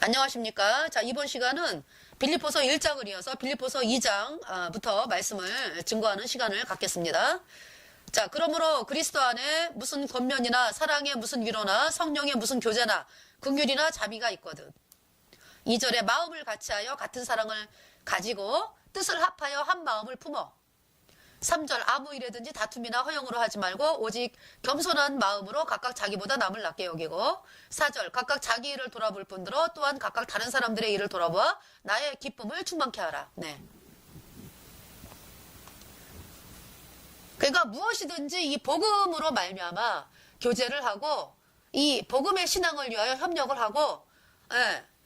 안녕하십니까. 자, 이번 시간은 빌립보서 1장을 이어서 빌립보서 2장부터 말씀을 증거하는 시간을 갖겠습니다. 자, 그러므로 그리스도 안에 무슨 권면이나 사랑의 무슨 위로나 성령의 무슨 교제나 긍휼이나 자비가 있거든. 2절에 마음을 같이하여 같은 사랑을 가지고 뜻을 합하여 한 마음을 품어. 3절 아무 일에든지 다툼이나 허용으로 하지 말고 오직 겸손한 마음으로 각각 자기보다 남을 낮게 여기고. 4절 각각 자기 일을 돌아볼 뿐더러 또한 각각 다른 사람들의 일을 돌아보아 나의 기쁨을 충만케 하라. 네. 그러니까 무엇이든지 이 복음으로 말미암아 교제를 하고 이 복음의 신앙을 위하여 협력을 하고,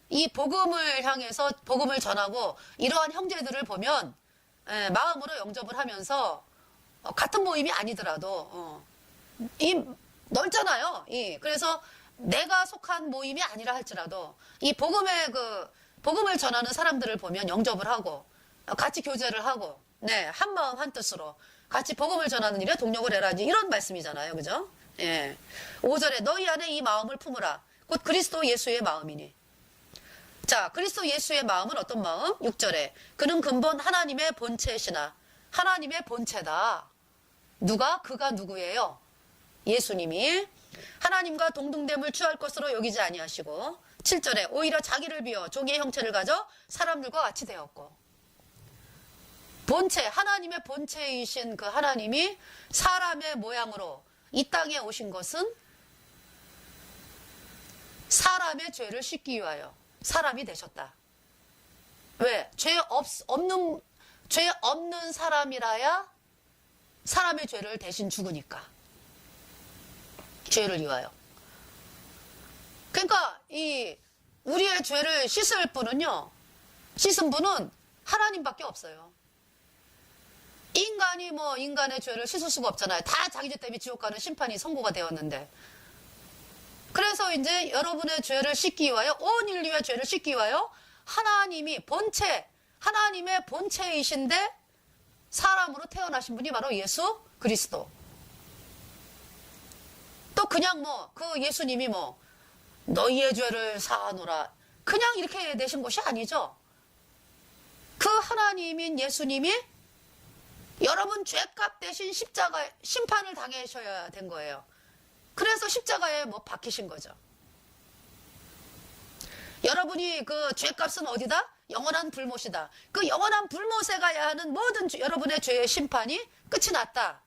이 복음을 향해서 복음을 전하고 이러한 형제들을 보면 마음으로 영접을 하면서 같은 모임이 아니더라도 이 넓잖아요. 그래서 내가 속한 모임이 아니라 할지라도 이 복음의 복음을 전하는 사람들을 보면 영접을 하고 같이 교제를 하고, 네, 한 마음 한 뜻으로 같이 복음을 전하는 일에 동력을 해라, 이런 말씀이잖아요. 그죠? 예. 5절에 너희 안에 이 마음을 품으라. 곧 그리스도 예수의 마음이니. 자, 그리스도 예수의 마음은 어떤 마음? 6절에 그는 근본 하나님의 본체시나. 하나님의 본체다. 누가? 그가 누구예요? 예수님이 하나님과 동등됨을 취할 것으로 여기지 아니하시고. 7절에 오히려 자기를 비워 종의 형체를 가져 사람들과 같이 되었고. 본체, 하나님의 본체이신 그 하나님이 사람의 모양으로 이 땅에 오신 것은 사람의 죄를 씻기 위하여 사람이 되셨다. 왜? 죄 없는 사람이라야 사람의 죄를 대신 죽으니까. 죄를 위하여. 그러니까 우리의 죄를 씻을 분은요, 씻은 분은 하나님밖에 없어요. 인간이 인간의 죄를 씻을 수가 없잖아요. 다 자기 죄 때문에 지옥 가는 심판이 선고가 되었는데. 그래서 이제 여러분의 죄를 씻기 위하여, 온 인류의 죄를 씻기 위하여 하나님의 본체이신데 사람으로 태어나신 분이 바로 예수 그리스도. 또 그냥 그 예수님이 너희의 죄를 사하노라, 그냥 이렇게 되신 것이 아니죠. 그 하나님인 예수님이 여러분 죄값 대신 심판을 당하셔야 된 거예요. 그래서 십자가에 박히신 거죠. 여러분이 그 죄값은 어디다? 영원한 불못이다. 그 영원한 불못에 가야 하는 모든 여러분의 죄의 심판이 끝이 났다.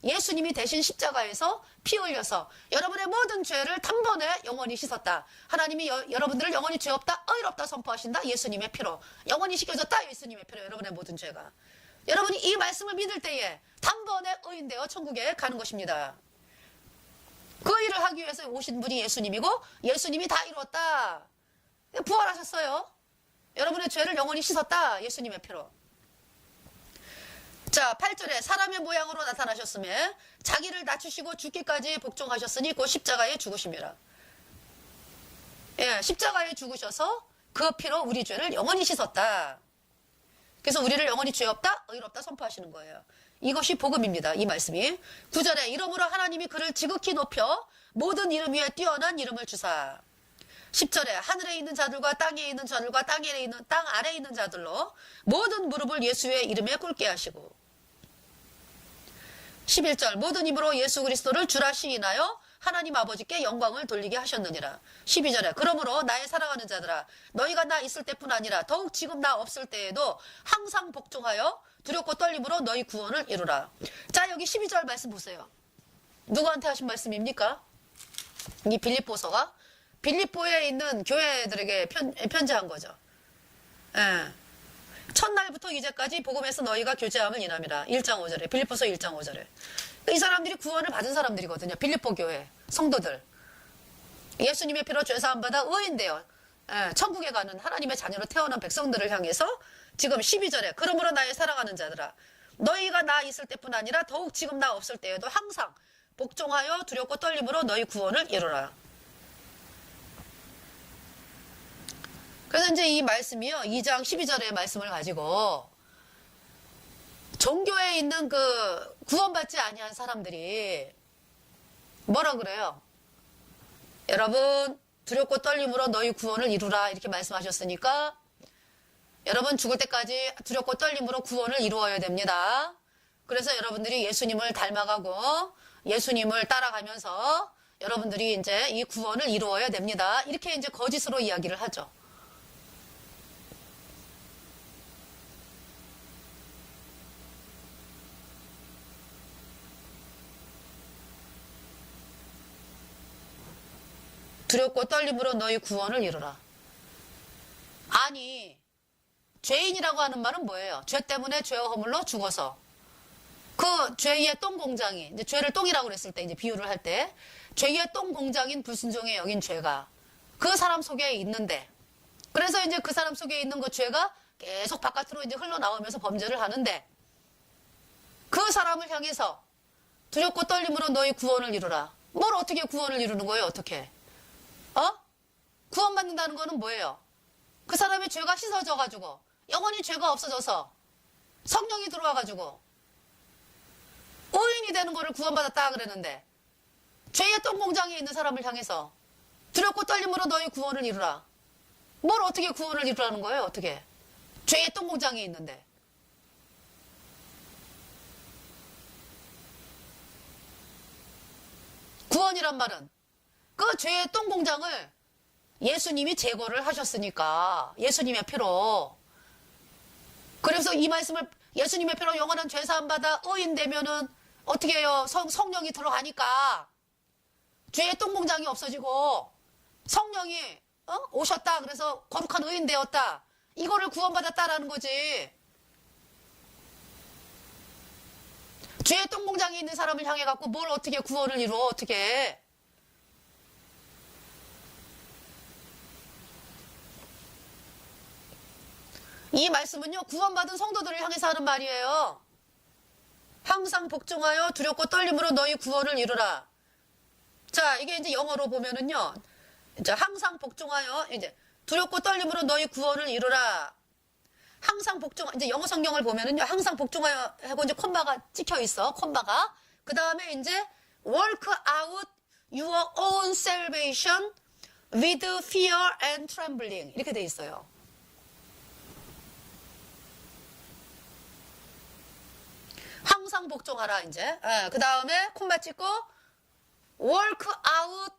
예수님이 대신 십자가에서 피 흘려서 여러분의 모든 죄를 단번에 영원히 씻었다. 하나님이 여러분들을 영원히 죄 없다, 의롭다 선포하신다. 예수님의 피로 영원히 씻겨졌다. 예수님의 피로 여러분의 모든 죄가. 여러분이 이 말씀을 믿을 때에 단번에 의인되어 천국에 가는 것입니다. 그 일을 하기 위해서 오신 분이 예수님이고, 예수님이 다 이루었다. 부활하셨어요. 여러분의 죄를 영원히 씻었다. 예수님의 피로. 자, 8절에 사람의 모양으로 나타나셨으며 자기를 낮추시고 죽기까지 복종하셨으니 곧 십자가에 죽으심이라. 예, 십자가에 죽으셔서 그 피로 우리 죄를 영원히 씻었다. 그래서 우리를 영원히 죄 없다, 의롭다 선포하시는 거예요. 이것이 복음입니다. 이 말씀이. 9절에 이러므로 하나님이 그를 지극히 높여 모든 이름 위에 뛰어난 이름을 주사. 10절에 하늘에 있는 자들과 땅에 있는 자들과 땅 아래에 있는 자들로 모든 무릎을 예수의 이름에 꿇게 하시고. 11절 모든 입으로 예수 그리스도를 주라 시인하여 하나님 아버지께 영광을 돌리게 하셨느니라. 12절에 그러므로 나의 사랑하는 자들아, 너희가 나 있을 때뿐 아니라 더욱 지금 나 없을 때에도 항상 복종하여 두렵고 떨림으로 너희 구원을 이루라. 자, 여기 12절 말씀 보세요. 누구한테 하신 말씀입니까? 이 빌립보서가 빌립보에 있는 교회들에게 편지한 거죠. 예. 첫날부터 이제까지 복음에서 너희가 교제함을 인함이라. 1장 5절에 빌립보서 1장 5절에 이 사람들이 구원을 받은 사람들이거든요. 빌립보 교회 성도들. 예수님의 피로 죄사함 받아 의인되어 천국에 가는 하나님의 자녀로 태어난 백성들을 향해서 지금 12절에 그러므로 나의 사랑하는 자들아, 너희가 나 있을 때뿐 아니라 더욱 지금 나 없을 때에도 항상 복종하여 두렵고 떨림으로 너희 구원을 이루라. 그래서 이제 이 말씀이요, 2장 12절의 말씀을 가지고 종교에 있는 그 구원받지 아니한 사람들이 뭐라 그래요? 여러분, 두렵고 떨림으로 너희 구원을 이루라 이렇게 말씀하셨으니까 여러분 죽을 때까지 두렵고 떨림으로 구원을 이루어야 됩니다. 그래서 여러분들이 예수님을 닮아가고 예수님을 따라가면서 여러분들이 이제 이 구원을 이루어야 됩니다. 이렇게 이제 거짓으로 이야기를 하죠. 두렵고 떨림으로 너희 구원을 이루라. 아니, 죄인이라고 하는 말은 뭐예요? 죄 때문에 죄와 허물로 죽어서 그 죄의 똥 공장이 이제 죄를 똥이라고 그랬을 때 이제 비유를 할 때 죄의 똥 공장인 불순종의 여긴 죄가 그 사람 속에 있는데 그래서 이제 그 사람 속에 있는 그 죄가 계속 바깥으로 이제 흘러나오면서 범죄를 하는데 그 사람을 향해서 두렵고 떨림으로 너희 구원을 이루라. 뭘 어떻게 구원을 이루는 거예요? 어떻게? 구원받는다는 거는 뭐예요? 그 사람의 죄가 씻어져가지고 영원히 죄가 없어져서 성령이 들어와가지고 의인이 되는 거를 구원받았다 그랬는데 죄의 똥공장에 있는 사람을 향해서 두렵고 떨림으로 너희 구원을 이루라. 뭘 어떻게 구원을 이루라는 거예요? 어떻게? 죄의 똥공장에 있는데. 구원이란 말은 그 죄의 똥공장을 예수님이 제거를 하셨으니까 예수님의 피로 그래서 이 말씀을 예수님의 피로 영원한 죄사함 받아 의인 되면은 어떻게 해요? 성령이 들어가니까 죄의 똥공장이 없어지고 성령이 오셨다 그래서 거룩한 의인 되었다 이거를 구원받았다라는 거지. 죄의 똥공장에 있는 사람을 향해 갖고 뭘 어떻게 구원을 이루어 어떻게 이 말씀은요, 구원받은 성도들을 향해서 하는 말이에요. 항상 복종하여 두렵고 떨림으로 너희 구원을 이루라. 자, 이게 이제 영어로 보면은요, 이제 항상 복종하여, 이제 두렵고 떨림으로 너희 구원을 이루라. 항상 복종, 이제 영어 성경을 보면은요, 항상 복종하여 하고 이제 콤마가 찍혀 있어, 콤마가. 그 다음에 이제 work out your own salvation with fear and trembling. 이렇게 돼 있어요. 항상 복종하라 이제. 그 다음에 콤마 찍고 work out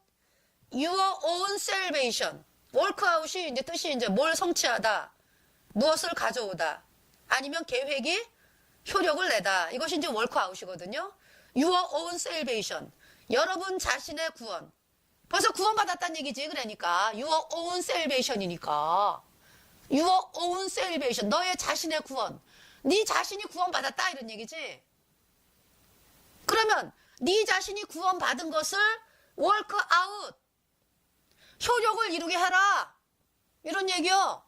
your own salvation. work out이 이제 뜻이 이제 뭘 성취하다, 무엇을 가져오다, 아니면 계획이 효력을 내다. 이것이 이제 work out이거든요. your own salvation. 여러분 자신의 구원. 벌써 구원받았다는 얘기지. 그러니까 your own salvation이니까 your own salvation. 너의 자신의 구원. 네 자신이 구원받았다 이런 얘기지. 그러면 네 자신이 구원받은 것을 work out, 효력을 이루게 해라 이런 얘기요.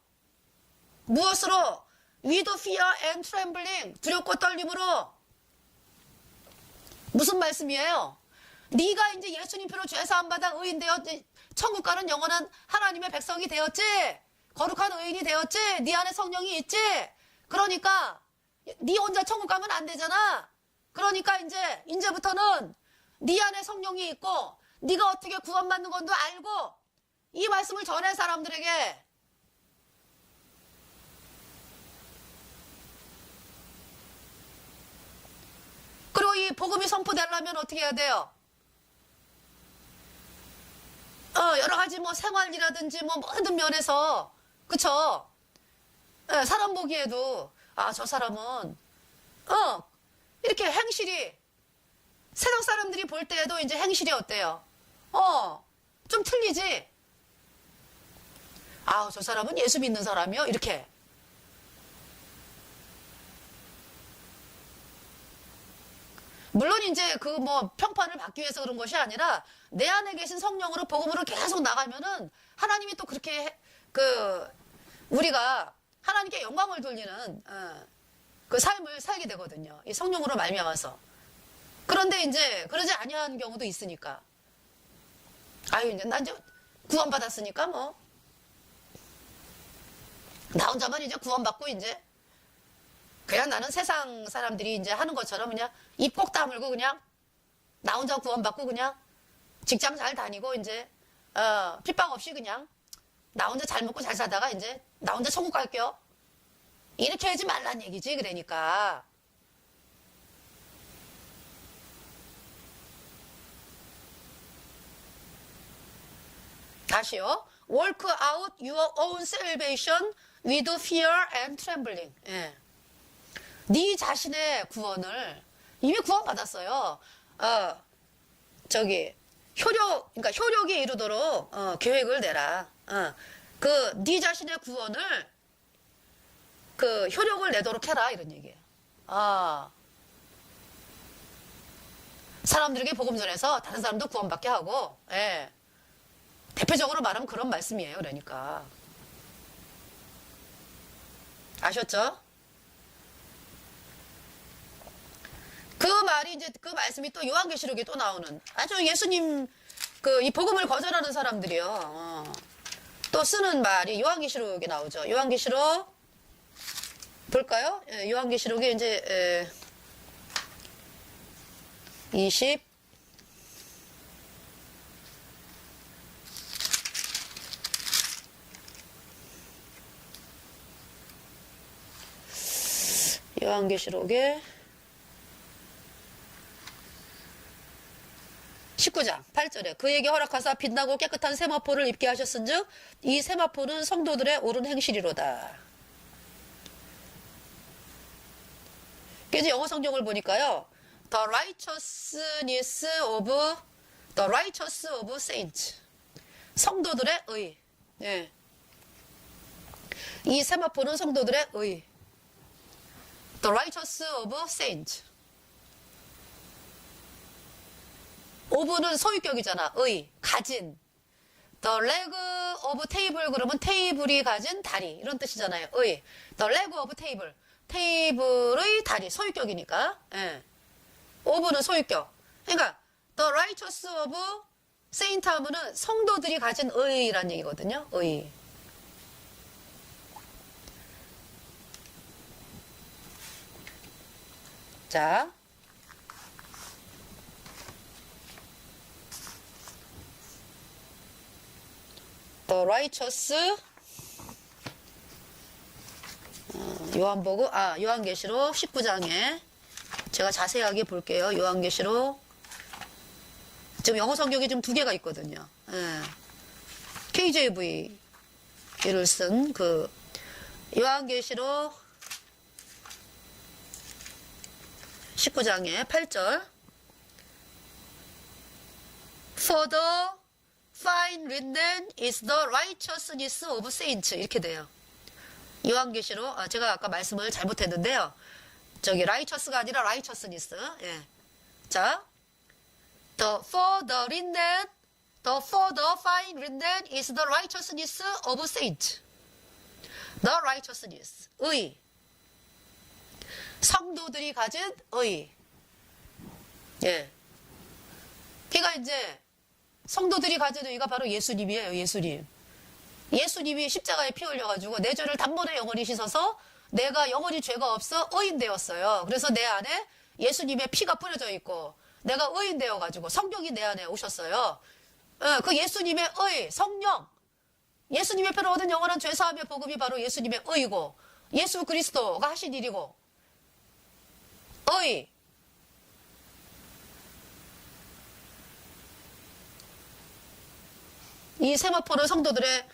무엇으로? with fear and trembling. 두렵고 떨림으로. 무슨 말씀이에요? 네가 이제 예수님 피로 죄사함 받아 의인 되어 천국 가는 영원한 하나님의 백성이 되었지. 거룩한 의인이 되었지. 네 안에 성령이 있지. 그러니까 네 혼자 천국 가면 안 되잖아. 그러니까 이제부터는 네 안에 성령이 있고 네가 어떻게 구원받는 건도 알고 이 말씀을 전해 사람들에게. 그리고 이 복음이 선포되려면 어떻게 해야 돼요? 여러 가지 뭐 생활이라든지 뭐 모든 면에서 그쵸? 사람 보기에도 저 사람은 이렇게 행실이 세상 사람들이 볼 때에도 이제 행실이 어때요? 좀 틀리지? 저 사람은 예수 믿는 사람이요? 이렇게. 물론 이제 그 뭐 평판을 받기 위해서 그런 것이 아니라 내 안에 계신 성령으로 복음으로 계속 나가면은 하나님이 또 그렇게 우리가 하나님께 영광을 돌리는 그 삶을 살게 되거든요. 이 성령으로 말미암아서. 그런데 이제 그러지 아니한 경우도 있으니까. 이제 난 이제 구원받았으니까 뭐 나 혼자만 이제 구원받고 이제 그냥 나는 세상 사람들이 이제 하는 것처럼 그냥 입 꼭 다물고 그냥 나 혼자 구원받고 그냥 직장 잘 다니고 이제 핍박 없이 그냥 나 혼자 잘 먹고 잘 살다가 이제 나 혼자 천국 갈게요. 이렇게 하지 말란 얘기지. 그러니까 다시요. Work out your own salvation with fear and trembling. 예. 네 자신의 구원을 이미 구원받았어요. 그러니까 효력이 이루도록 계획을 내라. 네 자신의 구원을 그 효력을 내도록 해라 이런 얘기예요. 사람들에게 복음 전해서 다른 사람도 구원받게 하고, 예. 대표적으로 말하면 그런 말씀이에요. 그러니까 아셨죠? 그 말이 이제 그 말씀이 또 요한계시록에 또 나오는 아주 예수님 이 복음을 거절하는 사람들이요. 또 쓰는 말이 요한계시록에 나오죠. 요한계시록 볼까요? 예, 요한계시록에 이제 20 요한계시록에 19장 8절에 그에게 허락하사 빛나고 깨끗한 세마포를 입게 하셨은즉 이 세마포는 성도들의 옳은 행실이로다. 그래서 영어 성경을 보니까요. The righteousness of saints. 성도들의 의. 예. 이 세마포는 성도들의 의. The righteous of saints. of는 소유격이잖아. 의, 가진. The leg of table 그러면 테이블이 가진 다리 이런 뜻이잖아요. 의. The leg of table. 테이블의 다리 소유격이니까. 예. of는 소유격. 그러니까 the righteous of saint 하면은 성도들이 가진 의란 얘기거든요. 의. 자. The righteous 요한계시록 19장에 제가 자세하게 볼게요. 요한계시록 지금 영어 성경이 지금 두 개가 있거든요. 예. KJV를 쓴 요한계시록 19장에 8절 For the fine linen is the righteousness of saints 이렇게 돼요. 요한계시록 제가 아까 말씀을 잘못했는데요. righteous가 아니라 righteousness. 예. 자, for the fine linen is the righteousness of saints. The righteousness 의. 성도들이 가진 의. 예. 그러니까 이제 성도들이 가진 의가 바로 예수님이에요. 예수님. 예수님이 십자가에 피 흘려가지고 내 죄를 단번에 영원히 씻어서 내가 영원히 죄가 없어 의인 되었어요. 그래서 내 안에 예수님의 피가 뿌려져 있고 내가 의인 되어가지고 성령이 내 안에 오셨어요. 그 예수님의 의, 성령, 예수님의 피로 얻은 영원한 죄사함의 복음이 바로 예수님의 의고 예수 그리스도가 하신 일이고 의. 이 세마포는 성도들의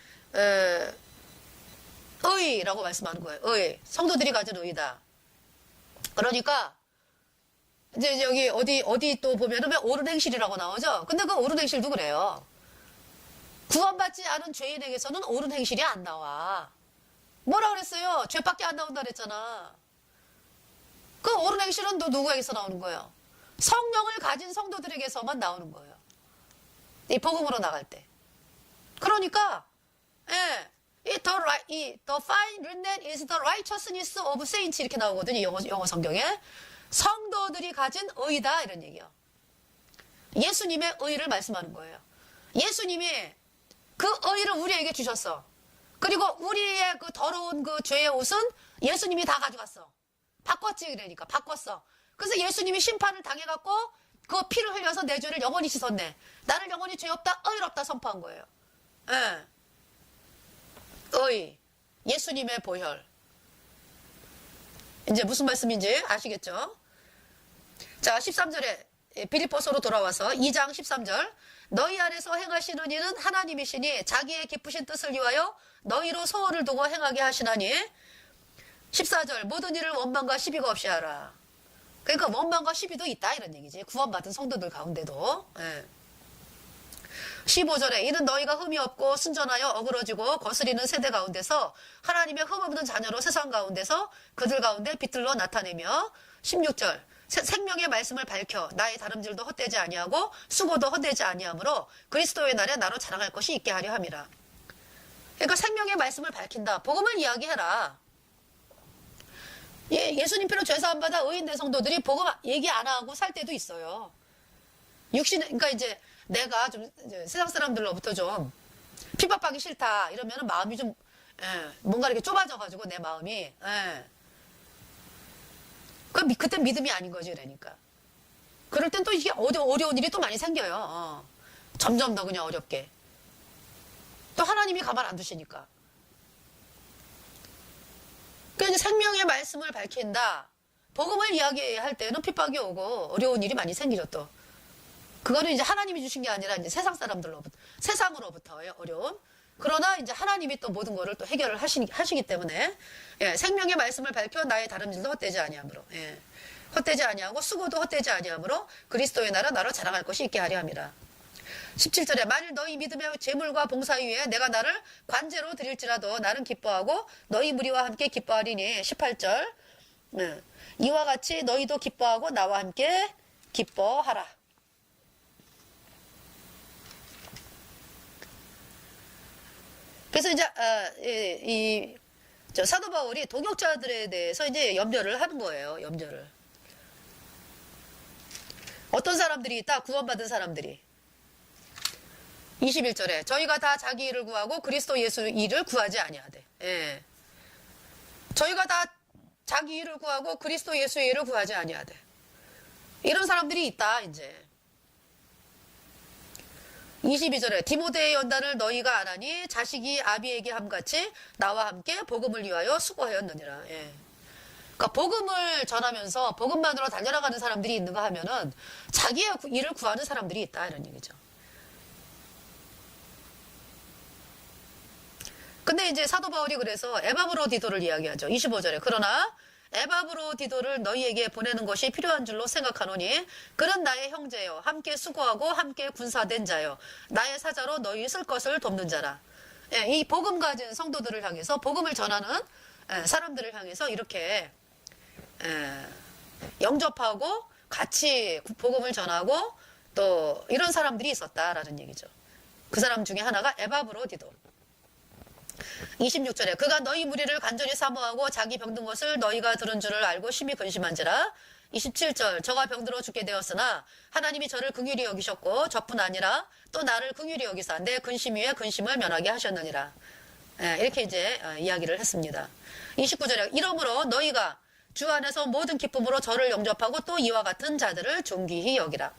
의라고 말씀하는 거예요. 의. 성도들이 가진 의다. 그러니까 이제 여기 어디 또 보면은 왜 옳은 행실이라고 나오죠? 근데 그 옳은 행실도 그래요. 구원받지 않은 죄인에게서는 옳은 행실이 안 나와. 뭐라 그랬어요? 죄밖에 안 나온다 그랬잖아. 그 옳은 행실은 또 누구에게서 나오는 거예요? 성령을 가진 성도들에게서만 나오는 거예요. 이 복음으로 나갈 때. 그러니까 예, the fine linen is the righteousness of saints 이렇게 나오거든요. 영어 성경에. 성도들이 가진 의다 이런 얘기예요. 예수님의 의를 말씀하는 거예요. 예수님이 그 의를 우리에게 주셨어. 그리고 우리의 그 더러운 그 죄의 옷은 예수님이 다 가져갔어. 바꿨지 그러니까 바꿨어. 그래서 예수님이 심판을 당해갖고 그 피를 흘려서 내 죄를 영원히 씻었네. 나를 영원히 죄 없다, 의롭다 선포한 거예요. 예. 예수님의 보혈. 이제 무슨 말씀인지 아시겠죠? 자, 13절에 빌립보서로 돌아와서 2장 13절. 너희 안에서 행하시는 일은 하나님이시니 자기의 기쁘신 뜻을 위하여 너희로 소원을 두고 행하게 하시나니. 14절. 모든 일을 원망과 시비가 없이 하라. 그러니까 원망과 시비도 있다 이런 얘기지. 구원받은 성도들 가운데도. 예. 15절에 이는 너희가 흠이 없고 순전하여 어그러지고 거스리는 세대 가운데서 하나님의 흠없는 자녀로 세상 가운데서 그들 가운데 빛들로 나타내며. 16절. 생명의 말씀을 밝혀 나의 다름질도 헛되지 아니하고 수고도 헛되지 아니하므로 그리스도의 날에 나로 자랑할 것이 있게 하려 함이라. 그러니까 생명의 말씀을 밝힌다. 복음을 이야기해라. 예수님 피로 죄사함 받아 의인된 성도들이 복음 얘기 안 하고 살 때도 있어요. 그러니까 이제 내가 좀 이제 세상 사람들로부터 좀 핍박하기 싫다 이러면은 마음이 좀 뭔가 이렇게 좁아져가지고 내 마음이 그때 믿음이 아닌 거지. 그러니까 그럴 땐 또 이게 어려운 일이 또 많이 생겨요. 점점 더 그냥 어렵게. 또 하나님이 가만 안 두시니까. 그러니까 이제 생명의 말씀을 밝힌다. 복음을 이야기할 때는 핍박이 오고 어려운 일이 많이 생기죠. 또 그거는 이제 하나님이 주신 게 아니라 이제 세상 사람들로부터, 세상으로부터의 어려움. 그러나 이제 하나님이 또 모든 거를 또 해결을 하시기 때문에 생명의 말씀을 밝혀 나의 다름질도 헛되지 아니하므로 헛되지 아니하고 수고도 헛되지 아니하므로 그리스도의 나라 나로 자랑할 것이 있게 하려 함이라. 17절에 만일 너희 믿음의 제물과 봉사 위에 내가 나를 관제로 드릴지라도 나는 기뻐하고 너희 무리와 함께 기뻐하리니. 18절 이와 같이 너희도 기뻐하고 나와 함께 기뻐하라. 그래서 이제 사도 바울이 동역자들에 대해서 이제 염려를 하는 거예요. 염려를. 어떤 사람들이 있다? 구원받은 사람들이. 21절에 저희가 다 자기 일을 구하고 그리스도 예수 일을 구하지 아니하되. 예. 저희가 다 자기 일을 구하고 그리스도 예수의 일을 구하지 아니하되. 이런 사람들이 있다. 이제. 22절에 디모데의 연단을 너희가 안 하니 자식이 아비에게 함같이 나와 함께 복음을 위하여 수고하였느니라. 예. 그러니까 복음을 전하면서 복음만으로 달려나가는 사람들이 있는가 하면은 자기의 일을 구하는 사람들이 있다 이런 얘기죠. 근데 이제 사도 바울이 그래서 에바브로디도를 이야기하죠. 25절에 그러나 에바브로디도를 너희에게 보내는 것이 필요한 줄로 생각하노니 그는 나의 형제요 함께 수고하고 함께 군사된 자요 나의 사자로 너희 쓸 것을 돕는 자라. 이 복음 가진 성도들을 향해서 복음을 전하는 사람들을 향해서 이렇게 영접하고 같이 복음을 전하고 또 이런 사람들이 있었다라는 얘기죠. 그 사람 중에 하나가 에바브로디도. 26절에 그가 너희 무리를 간절히 사모하고 자기 병든 것을 너희가 들은 줄을 알고 심히 근심한지라. 27절 저가 병들어 죽게 되었으나 하나님이 저를 긍휼히 여기셨고 저뿐 아니라 또 나를 긍휼히 여기사 내 근심 위에 근심을 면하게 하셨느니라. 이렇게 이제 이야기를 했습니다. 29절에 이러므로 너희가 주 안에서 모든 기쁨으로 저를 영접하고 또 이와 같은 자들을 존귀히 여기라.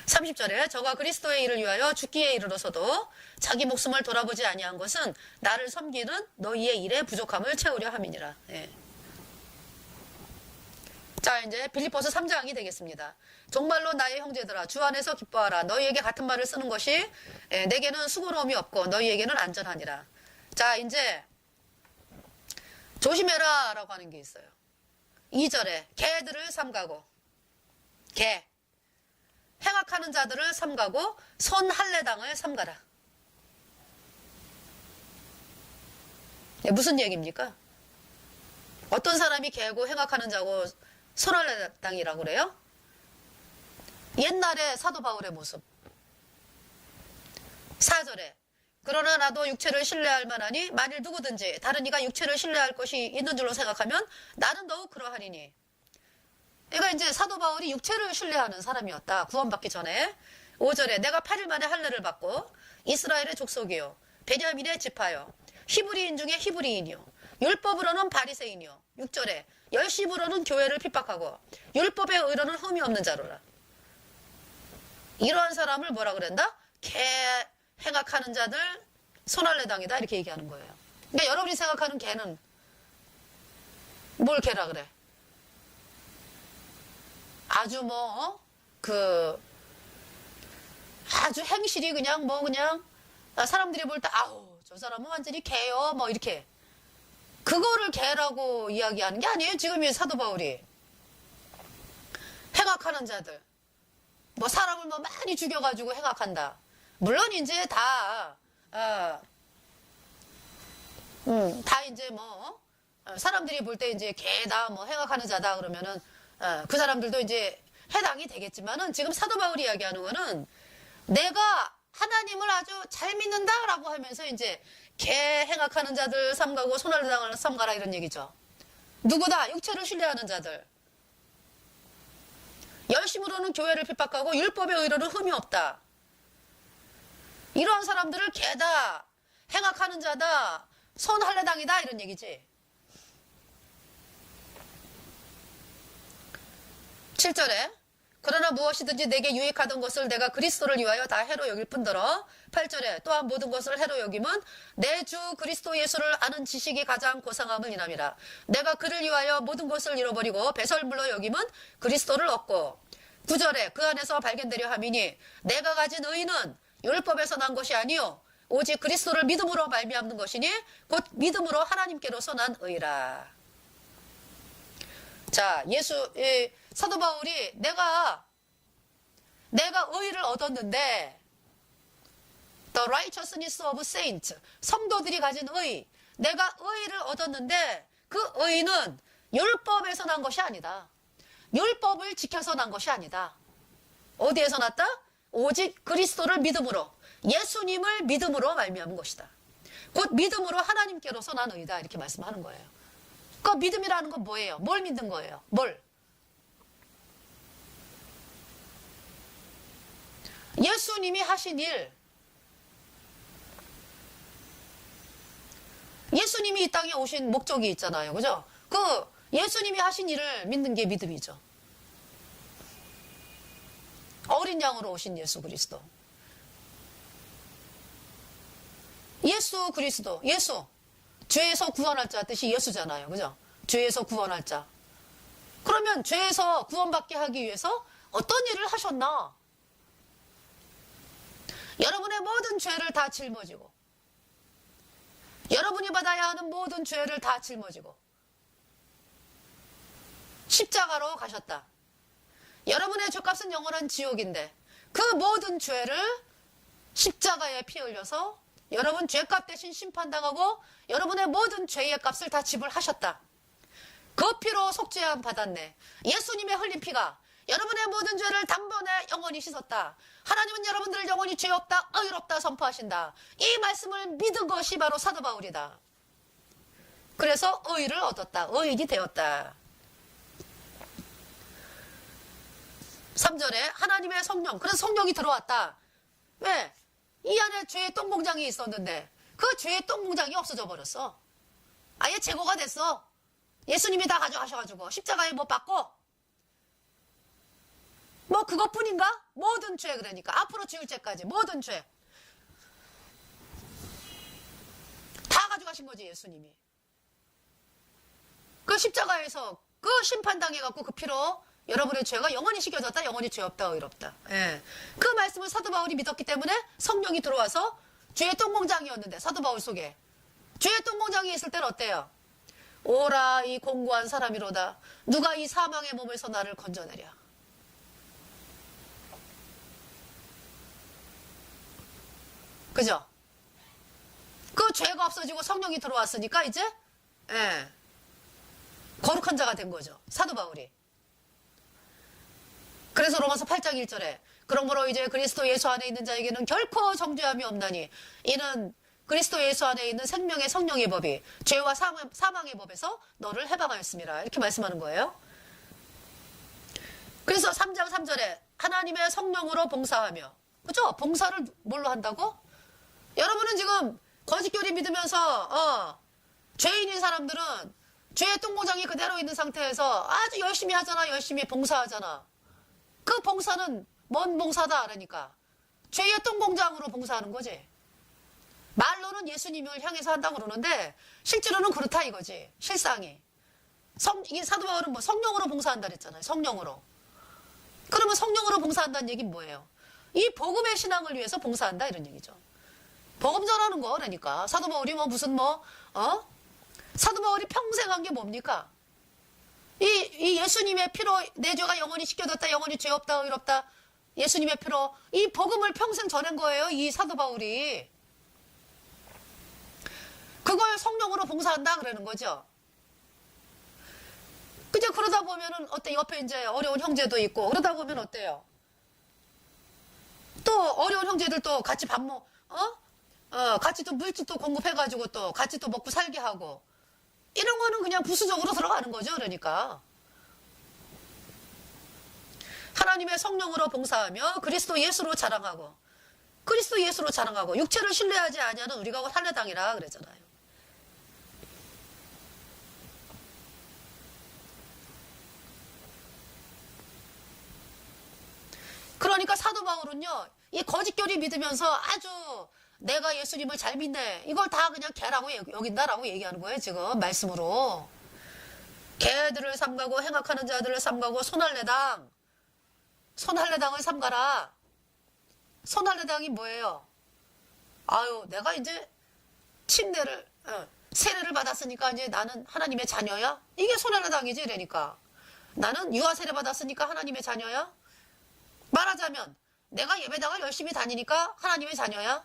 30절에 저가 그리스도의 일을 위하여 죽기에 이르러서도 자기 목숨을 돌아보지 아니한 것은 나를 섬기는 너희의 일의 부족함을 채우려 함이니라. 자 이제 빌립보서 3장이 되겠습니다. 정말로 나의 형제들아 주 안에서 기뻐하라. 너희에게 같은 말을 쓰는 것이 내게는 수고로움이 없고 너희에게는 안전하니라. 자 이제 조심해라 라고 하는 게 있어요. 2절에 개들을 삼가고 개 행악하는 자들을 삼가고 손할례당을 삼가라. 무슨 얘기입니까? 어떤 사람이 개고 행악하는 자고 손할례당이라고 그래요? 옛날에 사도 바울의 모습. 4절에 그러나 나도 육체를 신뢰할 만하니 만일 누구든지 다른 이가 육체를 신뢰할 것이 있는 줄로 생각하면 나는 더욱 그러하리니. 그러니까 이제 사도 바울이 육체를 신뢰하는 사람이었다. 구원받기 전에. 5절에 내가 8일 만에 할례를 받고 이스라엘의 족속이요 베냐민의 지파요 히브리인 중에 히브리인이요 율법으로는 바리새인이요. 6절에 열심으로는 교회를 핍박하고 율법의 의로는 흠이 없는 자로라. 이러한 사람을 뭐라 그랬다? 개 행악하는 자들 손할례당이다 이렇게 얘기하는 거예요. 그러니까 여러분이 생각하는 개는 뭘 개라 그래? 아주 아주 행실이 그냥 사람들이 볼 때 아우 저 사람은 완전히 개요 뭐 이렇게 그거를 개라고 이야기하는 게 아니에요. 지금 이 사도 바울이 행악하는 자들 사람을 많이 죽여가지고 행악한다. 물론 이제 다 이제 사람들이 볼 때 이제 개다 행악하는 자다 그러면은 그 사람들도 이제 해당이 되겠지만은 지금 사도 바울이 이야기하는 거는 내가 하나님을 아주 잘 믿는다라고 하면서 이제 개 행악하는 자들 삼가고 손할례당을 삼가라 이런 얘기죠. 누구다? 육체를 신뢰하는 자들. 열심으로는 교회를 핍박하고 율법의 의로는 흠이 없다. 이러한 사람들을 개다, 행악하는 자다, 손할례당이다 이런 얘기지. 7절에 그러나 무엇이든지 내게 유익하던 것을 내가 그리스도를 위하여 다 해로 여길 뿐더러 8절에 또한 모든 것을 해로 여김은 내 주 그리스도 예수를 아는 지식이 가장 고상함을 인함이라. 내가 그를 위하여 모든 것을 잃어버리고 배설물로 여김은 그리스도를 얻고 9절에 그 안에서 발견되려 함이니 내가 가진 의는 율법에서 난 것이 아니요 오직 그리스도를 믿음으로 말미암는 것이니 곧 믿음으로 하나님께로서 난 의라. 자, 사도 바울이 내가 의를 얻었는데 The righteousness of saints 성도들이 가진 의 내가 의를 얻었는데 그 의는 율법에서 난 것이 아니다. 율법을 지켜서 난 것이 아니다. 어디에서 났다? 오직 그리스도를 믿음으로 예수님을 믿음으로 말미암은 것이다. 곧 믿음으로 하나님께로서 난 의다 이렇게 말씀하는 거예요. 그 믿음이라는 건 뭐예요? 뭘 믿는 거예요? 뭘? 예수님이 하신 일, 예수님이 이 땅에 오신 목적이 있잖아요. 그죠? 그 예수님이 하신 일을 믿는 게 믿음이죠. 어린 양으로 오신 예수 그리스도. 예수 그리스도, 예수. 죄에서 구원할 자 뜻이 예수잖아요. 그죠? 죄에서 구원할 자. 그러면 죄에서 구원받게 하기 위해서 어떤 일을 하셨나? 여러분의 모든 죄를 다 짊어지고 여러분이 받아야 하는 모든 죄를 다 짊어지고 십자가로 가셨다. 여러분의 죄값은 영원한 지옥인데 그 모든 죄를 십자가에 피 흘려서 여러분 죄값 대신 심판당하고 여러분의 모든 죄의 값을 다 지불하셨다. 그 피로 속죄함 받았네. 예수님의 흘린 피가 여러분의 모든 죄를 단번에 영원히 씻었다. 하나님은 여러분들을 영원히 죄 없다, 의롭다 선포하신다. 이 말씀을 믿은 것이 바로 사도 바울이다. 그래서 의를 얻었다. 의인이 되었다. 3절에 하나님의 성령. 그래서 성령이 들어왔다. 왜? 이 안에 죄의 똥공장이 있었는데 그 죄의 똥공장이 없어져 버렸어. 아예 제거가 됐어. 예수님이 다 가져가셔가지고 십자가에 못 박고 그것뿐인가? 모든 죄 그러니까 앞으로 지을 죄까지 모든 죄 다 가져가신 거지 예수님이. 그 십자가에서 그 심판당해갖고 그 피로 여러분의 죄가 영원히 씻겨졌다. 영원히 죄 없다. 의롭다. 예. 그 말씀을 사도 바울이 믿었기 때문에 성령이 들어와서 죄의 똥공장이었는데 사도 바울 속에 죄의 똥공장이 있을 때는 어때요? 오라 이 공고한 사람이로다. 누가 이 사망의 몸에서 나를 건져내랴. 그죠? 그 죄가 없어지고 성령이 들어왔으니까 이제 거룩한 자가 된 거죠. 사도 바울이. 그래서 로마서 8장 1절에 그러므로 이제 그리스도 예수 안에 있는 자에게는 결코 정죄함이 없나니 이는 그리스도 예수 안에 있는 생명의 성령의 법이 죄와 사망의 법에서 너를 해방하였습니다. 이렇게 말씀하는 거예요. 그래서 3장 3절에 하나님의 성령으로 봉사하며 그죠? 봉사를 뭘로 한다고? 여러분은 지금 거짓교리 믿으면서 죄인인 사람들은 죄의 똥고장이 그대로 있는 상태에서 아주 열심히 하잖아. 열심히 봉사하잖아. 그 봉사는 뭔 봉사다 그러니까 죄의 똥공장으로 봉사하는 거지. 말로는 예수님을 향해서 한다고 그러는데 실제로는 그렇다 이거지. 실상이. 이 사도 바울은 뭐 성령으로 봉사한다 그랬잖아요. 성령으로. 그러면 성령으로 봉사한다는 얘기는 뭐예요? 이 복음의 신앙을 위해서 봉사한다 이런 얘기죠. 복음 전하는 거 그러니까 사도 바울이 뭐 무슨 사도 바울이 평생 한 게 뭡니까? 이 예수님의 피로 내 죄가 영원히 씻겨졌다, 영원히 죄 없다, 의롭다. 예수님의 피로 이 복음을 평생 전한 거예요. 이 사도 바울이. 그걸 성령으로 봉사한다 그러는 거죠. 그죠? 그러다 보면은 어때? 옆에 이제 어려운 형제도 있고 그러다 보면 어때요? 또 어려운 형제들 또 같이 같이 또 물질도 공급해가지고 또 같이 또 먹고 살게 하고 이런 거는 그냥 부수적으로 들어가는 거죠. 그러니까 하나님의 성령으로 봉사하며 그리스도 예수로 자랑하고 그리스도 예수로 자랑하고 육체를 신뢰하지 아니하는 우리가 할례당이라 그랬잖아요. 그러니까 사도 바울은요, 이 거짓교리 믿으면서 아주 내가 예수님을 잘 믿네. 이걸 다 그냥 개라고 여긴다라고 얘기하는 거예요, 지금, 말씀으로. 개들을 삼가고 행악하는 자들을 삼가고 손할례당을 삼가라. 손할례당이 뭐예요? 아유, 내가 이제 세례를 받았으니까 이제 나는 하나님의 자녀야? 이게 손할례당이지, 그러니까. 나는 유아세례 받았으니까 하나님의 자녀야? 말하자면 내가 예배당을 열심히 다니니까 하나님의 자녀야?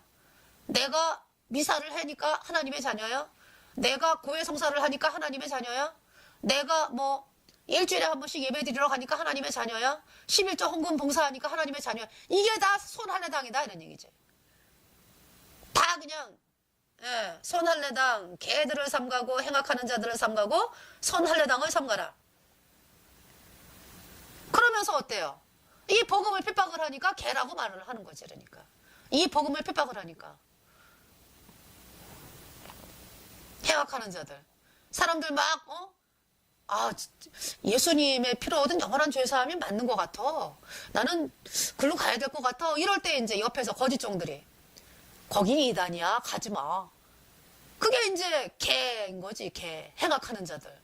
내가 미사를 하니까 하나님의 자녀야? 내가 고해성사를 하니까 하나님의 자녀야? 내가 뭐 일주일에 한 번씩 예배 드리러 가니까 하나님의 자녀야? 11조 헌금 봉사하니까 하나님의 자녀야? 이게 다 손할례당이다 이런 얘기지. 다 그냥 손할례당, 개들을 삼가고 행악하는 자들을 삼가고 손할례당을 삼가라. 그러면서 어때요? 이 복음을 핍박을 하니까 개라고 말을 하는 거지. 그러니까 이 복음을 핍박을 하니까 행악하는 자들 사람들 막 예수님의 피로 얻은 영원한 죄사함이 맞는 것 같아. 나는 글로 가야 될 것 같아. 이럴 때 이제 옆에서 거짓종들이 거긴 이단이야 가지마. 그게 이제 개인 거지. 개 행악하는 자들.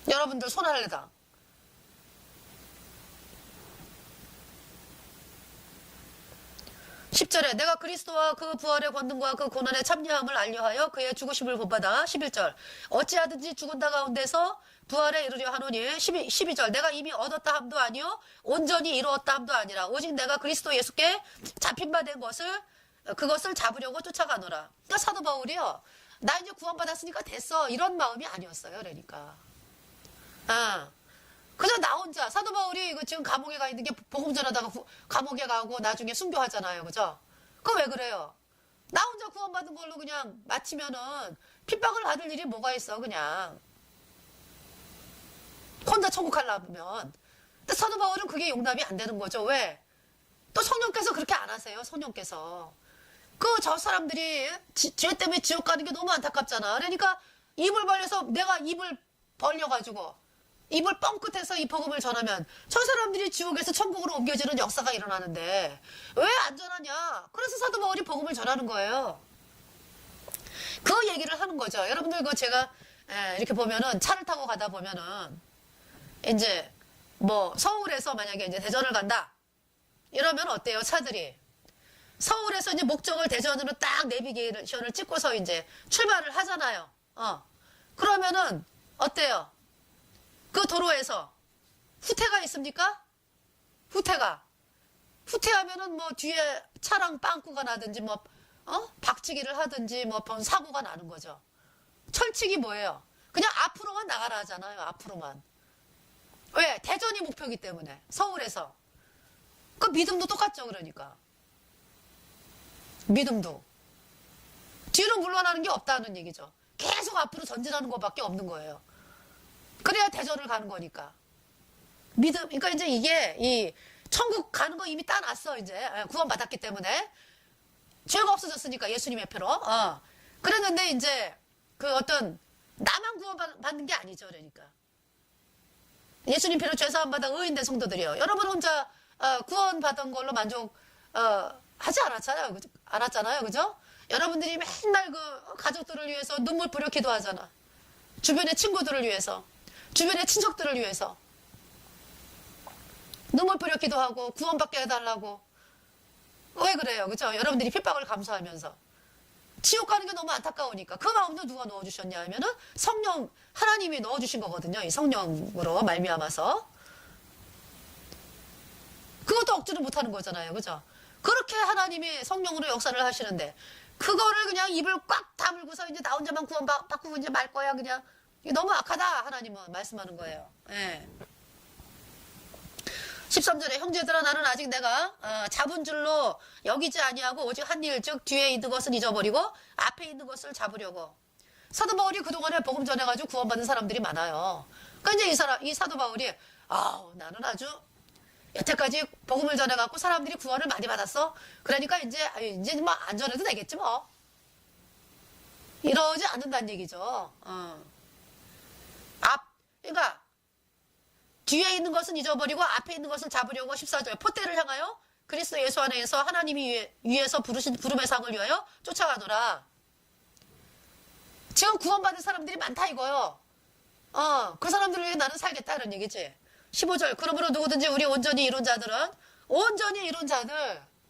여러분들 손할례당 10절에 내가 그리스도와 그 부활의 권능과 그 고난의 참여함을 알려하여 그의 죽으심을 본받아. 11절 어찌하든지 죽은 자 가운데서 부활에 이르려 하노니. 12절 내가 이미 얻었다 함도 아니요 온전히 이루었다 함도 아니라 오직 내가 그리스도 예수께 잡힌 바 된 그것을 잡으려고 쫓아가노라. 그러니까 사도 바울이요, 나 이제 구원받았으니까 됐어 이런 마음이 아니었어요. 그러니까 그저 나 혼자. 사도 바울이 지금 감옥에 가 있는 게 복음 전하다가 감옥에 가고 나중에 순교하잖아요. 그죠? 그거 왜 그래요? 나 혼자 구원받은 걸로 그냥 마치면은 핍박을 받을 일이 뭐가 있어. 그냥 혼자 천국 가려면. 근데 사도 바울은 그게 용납이 안 되는 거죠. 왜? 또 성령께서 그렇게 안 하세요. 성령께서 저 사람들이 죄 때문에 지옥 가는 게 너무 안타깝잖아. 그러니까 입을 벌려서 내가 입을 벌려가지고 입을 뻥끗해서 이 복음을 전하면 저 사람들이 지옥에서 천국으로 옮겨지는 역사가 일어나는데 왜 안 전하냐? 그래서 사도 바울이 복음을 전하는 거예요. 그 얘기를 하는 거죠. 여러분들 제가 이렇게 보면은 차를 타고 가다 보면은 이제 뭐 서울에서 만약에 이제 대전을 간다 이러면 어때요? 차들이 서울에서 이제 목적을 대전으로 딱 내비게이션을 찍고서 이제 출발을 하잖아요. 그러면은 어때요? 그 도로에서 후퇴가 있습니까? 후퇴하면은 뭐 뒤에 차랑 빵꾸가 나든지 박치기를 하든지 사고가 나는 거죠. 철칙이 뭐예요? 그냥 앞으로만 나가라 하잖아요. 앞으로만. 왜? 대전이 목표이기 때문에. 서울에서. 그 믿음도 똑같죠. 그러니까. 믿음도. 뒤로 물러나는 게 없다는 얘기죠. 계속 앞으로 전진하는 것밖에 없는 거예요. 그래야 대전을 가는 거니까. 믿음, 그러니까 이제 이게, 천국 가는 거 이미 따놨어, 이제. 구원받았기 때문에. 죄가 없어졌으니까, 예수님의 표로. 그랬는데, 이제, 나만 구원받는 게 아니죠, 그러니까. 예수님 피로 죄사함 받아 의인된 성도들이요. 여러분 혼자 구원받은 걸로 만족 하지 않았잖아요. 그죠? 여러분들이 맨날 그 가족들을 위해서 눈물 뿌려 기도하잖아. 주변의 친구들을 위해서, 주변의 친척들을 위해서 눈물 뿌려 기도하고 구원받게 해달라고. 왜 그래요? 그죠? 여러분들이 핍박을 감수하면서 지옥 가는 게 너무 안타까우니까. 그 마음도 누가 넣어주셨냐 하면은 성령, 하나님이 넣어주신 거거든요. 이 성령으로 말미암아서. 그것도 억지로 못하는 거잖아요. 그죠? 그렇게 하나님이 성령으로 역사를 하시는데 그거를 그냥 입을 꽉 다물고서 이제 나 혼자만 구원받고 이제 말 거야. 그냥 이게 너무 악하다. 하나님은 말씀하는 거예요. 예. 13절에 형제들아 나는 아직 내가 잡은 줄로 여기지 아니하고 오직 한 일 즉 뒤에 있는 것은 잊어버리고 앞에 있는 것을 잡으려고. 사도 바울이 그동안에 복음 전해가지고 구원받은 사람들이 많아요. 그러니까 이제 이 사도 바울이 나는 아주 여태까지 복음을 전해갖고 사람들이 구원을 많이 받았어. 그러니까 이제 뭐 안 전해도 되겠지 뭐. 이러지 않는다는 얘기죠. 그러니까 뒤에 있는 것은 잊어버리고 앞에 있는 것을 잡으려고 14절 포대를 향하여 그리스도 예수 안에서 하나님이 위에서 부르신 부름의 상을 위하여 쫓아가노라. 지금 구원받은 사람들이 많다 이거요. 그 사람들을 위해 나는 살겠다 이런 얘기지. 15절 그러므로 누구든지 우리 온전히 이룬 자들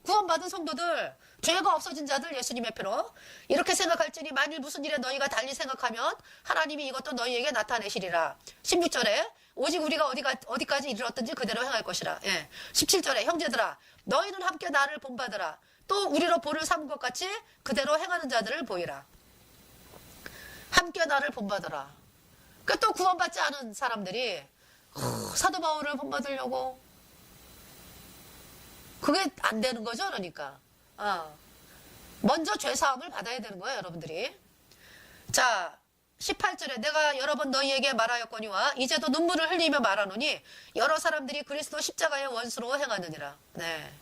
구원받은 성도들 죄가 없어진 자들 예수님의 피로 이렇게 생각할지니 만일 무슨 일에 너희가 달리 생각하면 하나님이 이것도 너희에게 나타내시리라. 16절에 오직 우리가 어디까지 이르렀든지 그대로 행할 것이라. 예. 17절에 형제들아 너희는 함께 나를 본받으라. 또 우리로 본을 삼은 것 같이 그대로 행하는 자들을 보이라. 함께 나를 본받으라. 그 또 구원받지 않은 사람들이 사도 바울을 본받으려고 그게 안 되는 거죠. 그러니까 먼저 죄사함을 받아야 되는 거예요. 여러분들이. 자 18절에 내가 여러 번 너희에게 말하였거니와 이제도 눈물을 흘리며 말하노니 여러 사람들이 그리스도 십자가의 원수로 행하느니라. 네.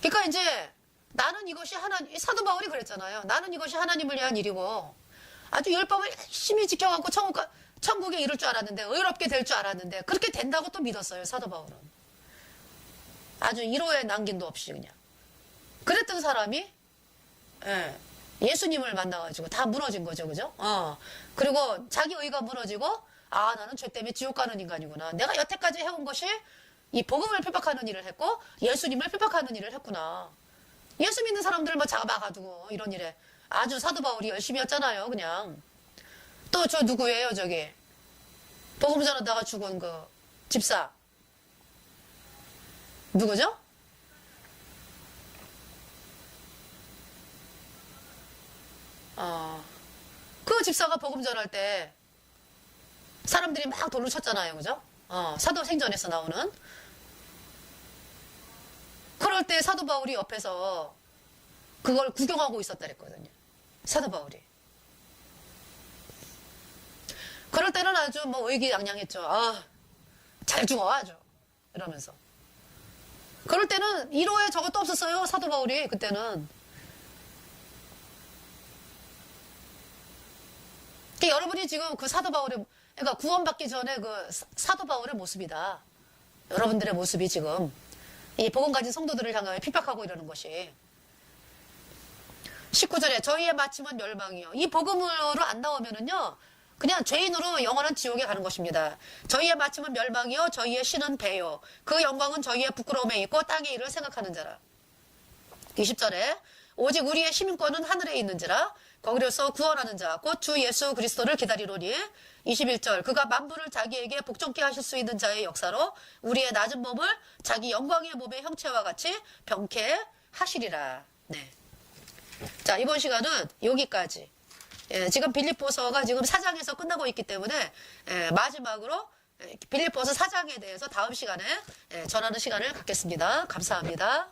그러니까 이제 나는 이것이 사도 바울이 그랬잖아요. 나는 이것이 하나님을 위한 일이고 아주 율법을 열심히 지켜갖고 천국에 이룰 줄 알았는데 의롭게 될 줄 알았는데 그렇게 된다고 또 믿었어요. 사도 바울은. 아주 1호의 남김도 없이 그냥. 그랬던 사람이 예수님을 만나가지고 다 무너진 거죠. 그죠? 그리고 자기 의가 무너지고 나는 죄 때문에 지옥 가는 인간이구나. 내가 여태까지 해온 것이 이 복음을 핍박하는 일을 했고 예수님을 핍박하는 일을 했구나. 예수 믿는 사람들을 뭐 잡아가지고 이런 일에 아주 사도 바울이 열심히 했잖아요. 그냥. 또 저 누구예요? 저기 복음 전하다가 죽은 그 집사 누구죠? 그 집사가 복음 전할 때 사람들이 막 돌로 쳤잖아요. 그죠? 사도행전에서 나오는. 그럴 때 사도 바울이 옆에서 그걸 구경하고 있었다 그랬거든요. 사도 바울이. 그럴 때는 아주 뭐 의기양양했죠. 잘 죽어 아주. 이러면서. 그럴 때는 1호에 저것도 없었어요. 사도 바울이 그때는. 그러니까 여러분이 지금 그 사도 바울의 그러니까 구원받기 전에 그 사도 바울의 모습이다. 여러분들의 모습이 지금 이 복음 가진 성도들을 향하여 핍박하고 이러는 것이. 19절에 저희의 마침은 멸망이요. 이 복음으로 안 나오면은요. 그냥 죄인으로 영원한 지옥에 가는 것입니다. 저희의 마침은 멸망이요. 저희의 신은 배요. 그 영광은 저희의 부끄러움에 있고 땅의 일을 생각하는 자라. 20절에 오직 우리의 시민권은 하늘에 있는지라 거기로서 구원하는 자 곧 주 예수 그리스도를 기다리노니. 21절 그가 만물을 자기에게 복종케 하실 수 있는 자의 역사로 우리의 낮은 몸을 자기 영광의 몸의 형체와 같이 병케 하시리라. 네. 자 이번 시간은 여기까지. 지금 빌립보서가 지금 4장에서 끝나고 있기 때문에 마지막으로 빌립보서 4장에 대해서 다음 시간에 전하는 시간을 갖겠습니다. 감사합니다.